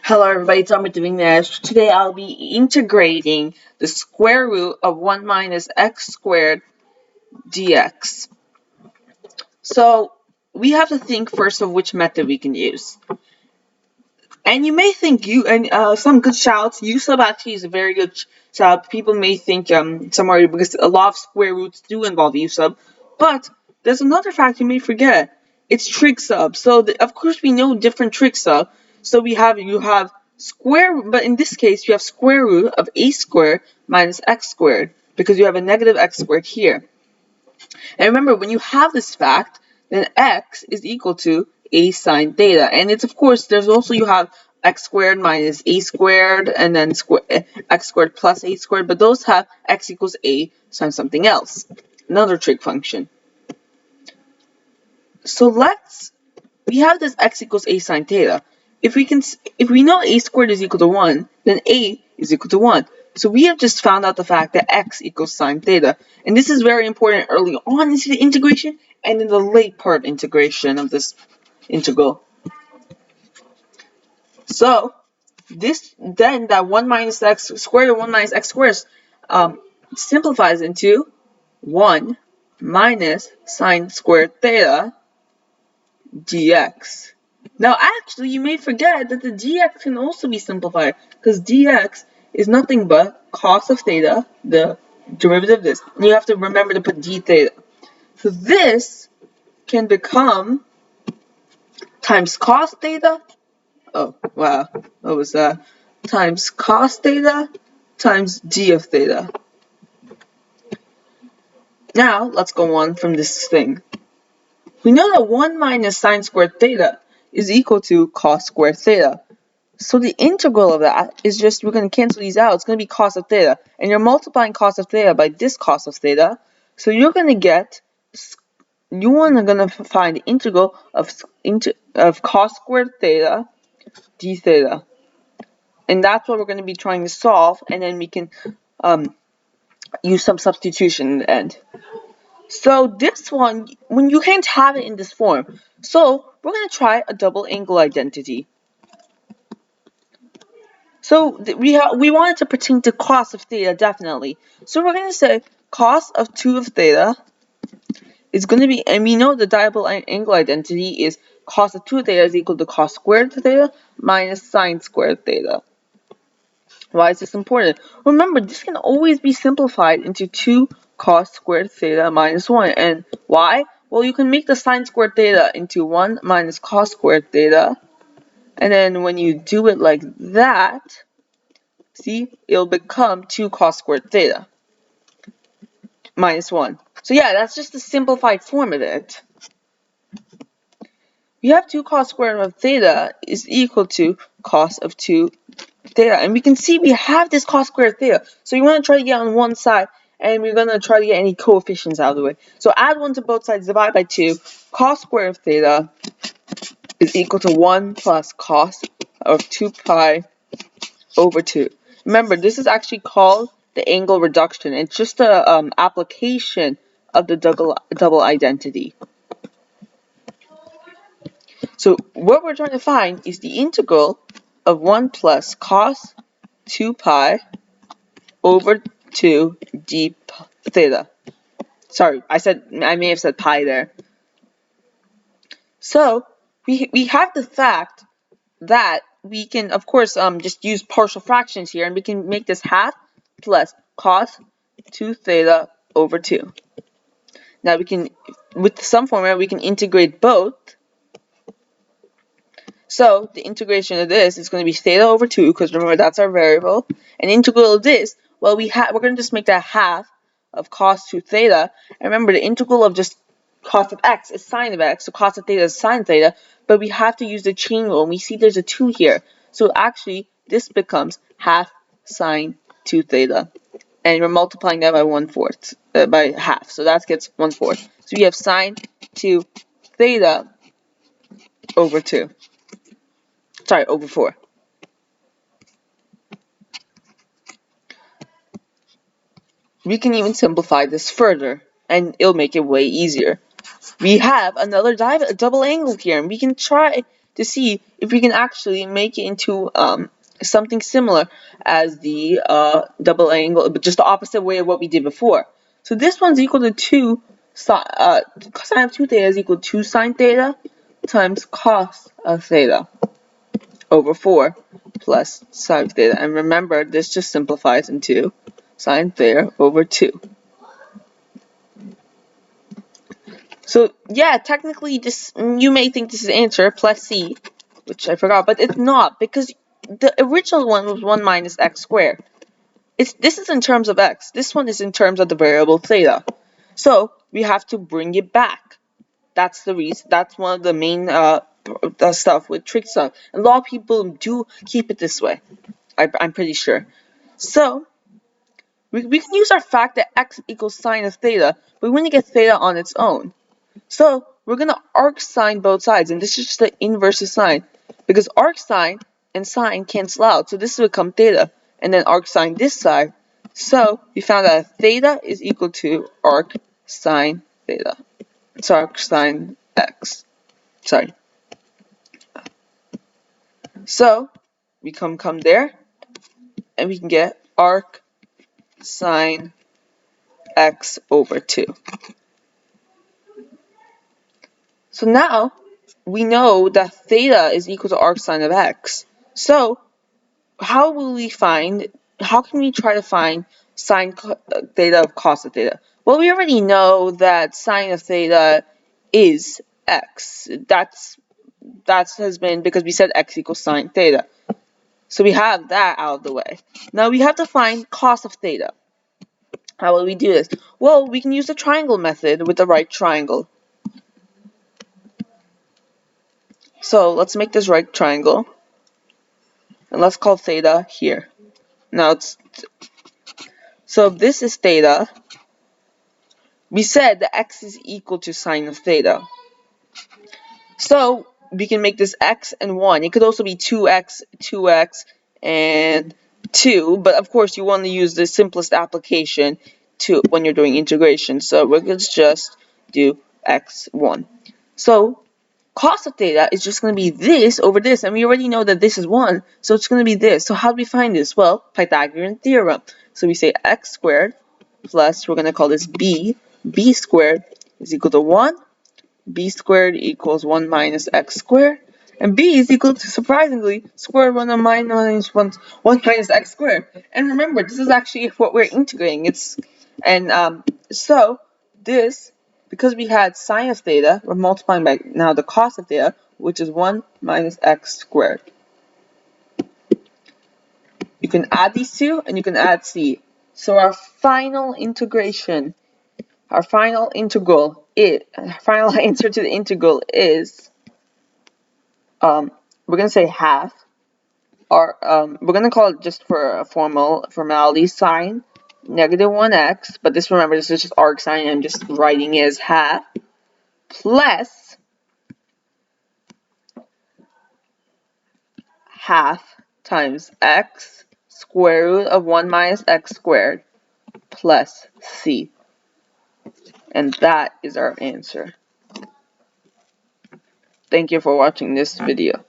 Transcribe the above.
Hello everybody, it's Amit doing this. Today I'll be integrating the square root of 1 minus x squared dx. So we have to think first of which method we can use. And you may think some good shouts. U sub actually is a very good shout. People may think somewhere because a lot of square roots do involve U sub. But there's another fact you may forget. It's trig sub. So of course we know different trig sub. So you have square, but in this case you have square root of a squared minus x squared because you have a negative x squared here. And remember, when you have this fact, then x is equal to a sine theta. And it's, of course, there's also, you have x squared minus a squared, and then x squared plus a squared, but those have x equals a sine something else. Another trig function. So we have this x equals a sine theta. If we know a squared is equal to 1, then a is equal to 1. So we have just found out the fact that x equals sine theta. And this is very important early on into the integration and in the late part integration of this integral. So that 1 minus x squared or 1 minus x squared simplifies into 1 minus sine squared theta dx. Now, actually, you may forget that the dx can also be simplified because dx is nothing but cos of theta, the derivative of this, and you have to remember to put d theta. So this can become times cos theta. Oh, wow. What was that? Times cos theta times d of theta. Now, let's go on from this thing. We know that 1 minus sine squared theta is equal to cos squared theta. So the integral of that is just, we're going to cancel these out. It's going to be cos of theta. And you're multiplying cos of theta by this cos of theta. So you're going to get, you are going to find the integral of cos squared theta d theta. And that's what we're going to be trying to solve. And then we can use some substitution in the end. So this one, when you can't have it in this form. So we're going to try a double angle identity. So we wanted to pertain to cos of theta, definitely. So we're going to say cos of 2 of theta is going to be, and we know the double angle identity is cos of 2 of theta is equal to cos squared theta minus sine squared theta. Why is this important? Remember, this can always be simplified into 2 cos squared theta minus 1. And why? Well, you can make the sine squared theta into 1 minus cos squared theta. And then when you do it like that, see, it'll become 2 cos squared theta minus 1. So yeah, that's just the simplified form of it. We have 2 cos squared of theta is equal to cos of 2 theta. And we can see we have this cos squared theta. So you want to try to get on one side, and we're going to try to get any coefficients out of the way. So add 1 to both sides, divide by 2. Cos squared of theta is equal to 1 plus cos of 2 pi over 2. Remember, this is actually called the angle reduction. It's just an application of the double identity. So what we're trying to find is the integral of 1 plus cos 2 pi over 2 d theta. Sorry, I may have said pi there. So we have the fact that we can, of course, just use partial fractions here, and we can make this half plus cos 2 theta over 2. Now we can, with some formula, we can integrate both. So the integration of this is going to be theta over 2, because remember that's our variable. And integral of this, well, we're going to just make that half of cos 2 theta. And remember, the integral of just cos of x is sine of x, so cos of theta is sine theta. But we have to use the chain rule, and we see there's a 2 here. So actually, this becomes half sine 2 theta. And we're multiplying that by 1/4, by half. So that gets 1/4. So we have sine 2 theta over 2. Sorry, over 4. We can even simplify this further, and it'll make it way easier. We have another double angle here, and we can try to see if we can actually make it into something similar as the double angle, but just the opposite way of what we did before. So this one's equal to 2 sine of 2 theta is equal to 2 sine theta times cos of theta over 4 plus sine of theta. And remember, this just simplifies into sine theta over 2. So yeah, technically this, you may think this is answer plus c, which I forgot, but it's not, because the original one was 1 minus x squared. This is in terms of x. This one is in terms of the variable theta. So we have to bring it back. That's the reason. That's one of the main stuff with trig sum. A lot of people do keep it this way. I'm pretty sure. So we can use our fact that x equals sine of theta, but we want to get theta on its own. So we're going to arc sine both sides, and this is just the inverse of sine, because arc sine and sine cancel out. So this will become theta, and then arc sine this side. So we found that theta is equal to arc sine theta. It's arc sine x. Sorry. So we come there, and we can get arc sine x over 2. So now we know that theta is equal to arc sine of x. So how can we try to find sine theta of cos of theta? Well, we already know that sine of theta is x. That has been because we said x equals sine theta. So we have that out of the way. Now we have to find cos of theta. How will we do this? Well, we can use the triangle method with the right triangle. So let's make this right triangle, and let's call theta here. Now so if this is theta, we said that x is equal to sine of theta. So we can make this x and 1. It could also be 2x, and 2, but of course you want to use the simplest application when you're doing integration. So we're going to just do x1. So cos of theta is just going to be this over this, and we already know that this is 1, so it's going to be this. So how do we find this? Well, Pythagorean theorem. So we say x squared plus, we're going to call this b squared is equal to 1, b squared equals 1 minus x squared, and b is equal to, surprisingly, square root of minus 1 minus x squared. And remember, this is actually what we're integrating. So this, because we had sine of theta, we're multiplying by now the cos of theta, which is 1 minus x squared. You can add these two, and you can add c. So our final integration, our final answer to the integral is, we're going to say half, or we're going to call it, just for a formality, sine negative 1x, but remember, this is just arc sine, I'm just writing it as half, plus half times x square root of 1 minus x squared plus c. And that is our answer. Thank you for watching this video.